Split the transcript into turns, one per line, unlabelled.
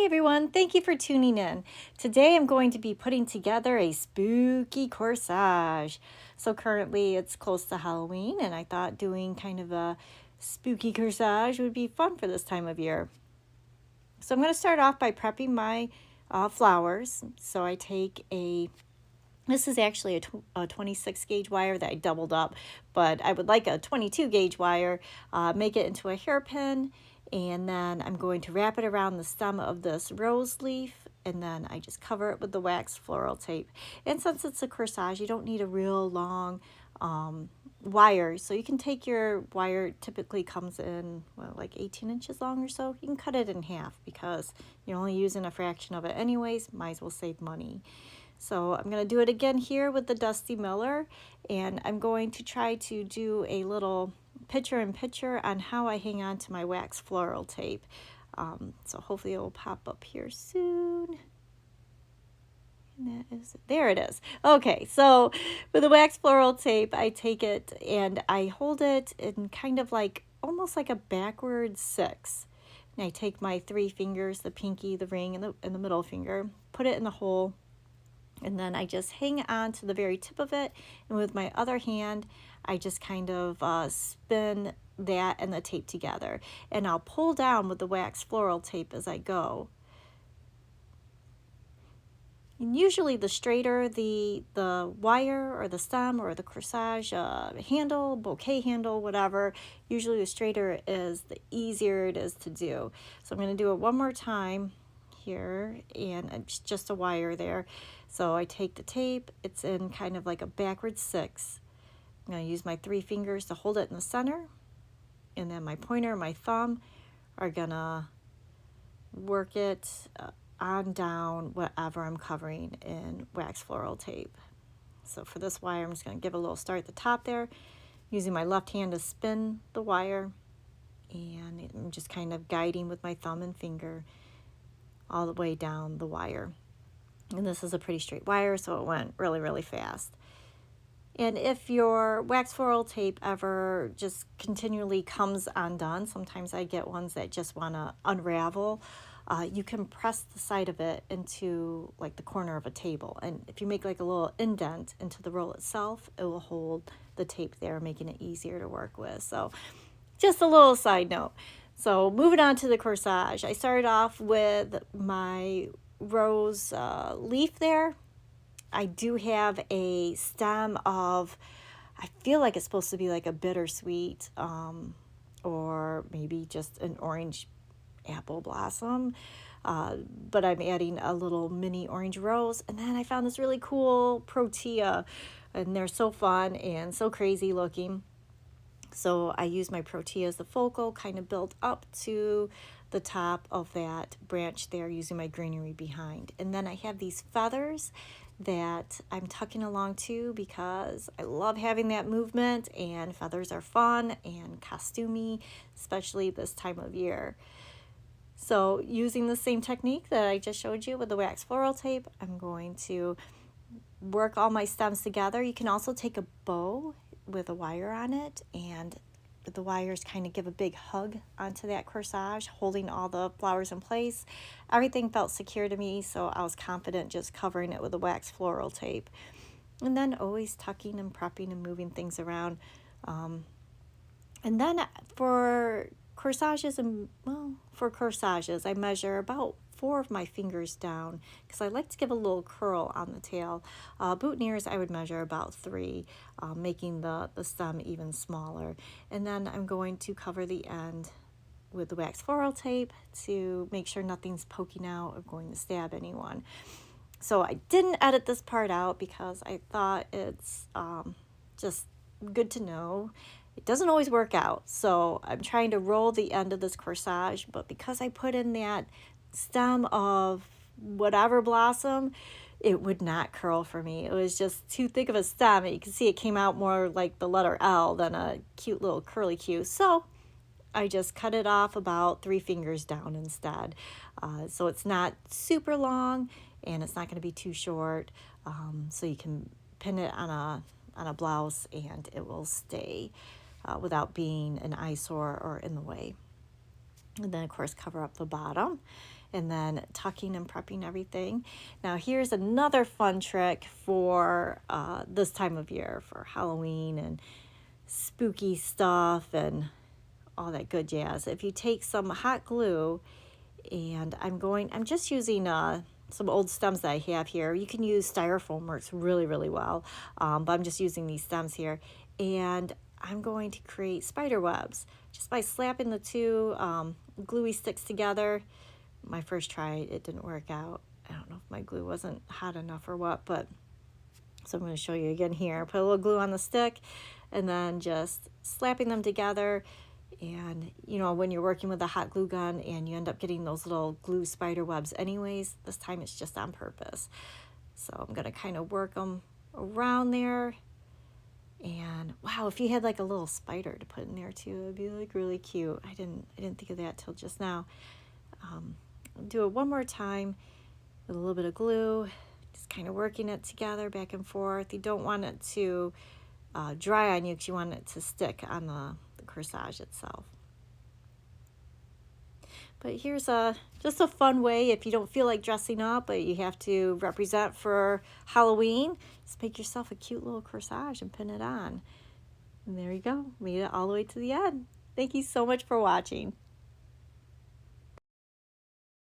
everyone, thank you for tuning in. Today I'm going to be putting together a spooky corsage. So currently it's close to Halloween and I thought doing kind of a spooky corsage would be fun for this time of year. So I'm going to start off by prepping my flowers. So I take this is actually a 26 gauge wire that I doubled up, but I would like a 22 gauge wire, make it into a hairpin, and then I'm going to wrap it around the stem of this rose leaf, and then I just cover it with the wax floral tape. And since it's a corsage, you don't need a real long wire, so you can take your wire, typically comes in like 18 inches long or so. You can cut it in half because you're only using a fraction of it anyways. Might as well save money. So I'm going to do it again here with the Dusty Miller, and I'm going to try to do a little picture-in-picture on how I hang on to my wax floral tape. So hopefully it will pop up here soon. And that is, there it is. Okay, so with the wax floral tape, I take it and I hold it in kind of like, almost like a backward 6. And I take my 3 fingers, the pinky, the ring, and the middle finger, put it in the hole, and then I just hang on to the very tip of it, and with my other hand I just kind of spin that and the tape together, and I'll pull down with the wax floral tape as I go. And usually the straighter the wire or the stem or the corsage handle, bouquet handle, whatever, usually the straighter it is, the easier it is to do. So I'm going to do it one more time here, and it's just a wire there. So I take the tape, it's in kind of like a backward 6. I'm going to use my 3 fingers to hold it in the center, and then my pointer and my thumb are going to work it on down whatever I'm covering in wax floral tape. So for this wire, I'm just going to give a little start at the top there, using my left hand to spin the wire, and I'm just kind of guiding with my thumb and finger all the way down the wire. And this is a pretty straight wire, so it went really, really fast. And if your wax floral tape ever just continually comes undone, sometimes I get ones that just want to unravel, you can press the side of it into like the corner of a table. And if you make like a little indent into the roll itself, it will hold the tape there, making it easier to work with. So just a little side note. So moving on to the corsage, I started off with my rose leaf there. I do have a stem of, I feel like it's supposed to be like a bittersweet or maybe just an orange apple blossom, but I'm adding a little mini orange rose. And then I found this really cool protea, and they're so fun and so crazy looking. So I use my protea as the focal, kind of build up to the top of that branch there using my greenery behind. And then I have these feathers that I'm tucking along too because I love having that movement, and feathers are fun and costumey, especially this time of year. So using the same technique that I just showed you with the wax floral tape, I'm going to work all my stems together. You can also take a bow with a wire on it, and the wires kind of give a big hug onto that corsage, holding all the flowers in place. Everything felt secure to me, so I was confident just covering it with the wax floral tape. And then always tucking and prepping and moving things around. And then for corsages, I measure about 4 of my fingers down because I like to give a little curl on the tail. Boutonnieres, I would measure about 3, making the stem even smaller. And then I'm going to cover the end with the wax floral tape to make sure nothing's poking out or going to stab anyone. So I didn't edit this part out because I thought it's just good to know. It doesn't always work out, so I'm trying to roll the end of this corsage, but because I put in that stem of whatever blossom, it would not curl for me. It was just too thick of a stem. You can see it came out more like the letter L than a cute little curly Q. So I just cut it off about 3 fingers down instead. So it's not super long and it's not going to be too short. So you can pin it on a blouse and it will stay without being an eyesore or in the way. And then of course cover up the bottom. and then tucking and prepping everything. Now here's another fun trick for this time of year, for Halloween and spooky stuff and all that good jazz. If you take some hot glue, and I'm just using some old stems that I have here. You can use styrofoam, works really, really well, but I'm just using these stems here. And I'm going to create spider webs just by slapping the two gluey sticks together. My first try, it didn't work out. I don't know if my glue wasn't hot enough or what, but so I'm going to show you again here. Put a little glue on the stick and then just slapping them together. And, you know, when you're working with a hot glue gun and you end up getting those little glue spider webs anyways, this time it's just on purpose. So I'm going to kind of work them around there. And wow, if you had like a little spider to put in there too, it'd be like really cute. I didn't think of that till just now. Do it one more time with a little bit of glue, just kind of working it together back and forth. You don't want it to dry on you because you want it to stick on the corsage itself. But here's just a fun way if you don't feel like dressing up, but you have to represent for Halloween. Just make yourself a cute little corsage and pin it on. And there you go. Made it all the way to the end. Thank you so much for watching.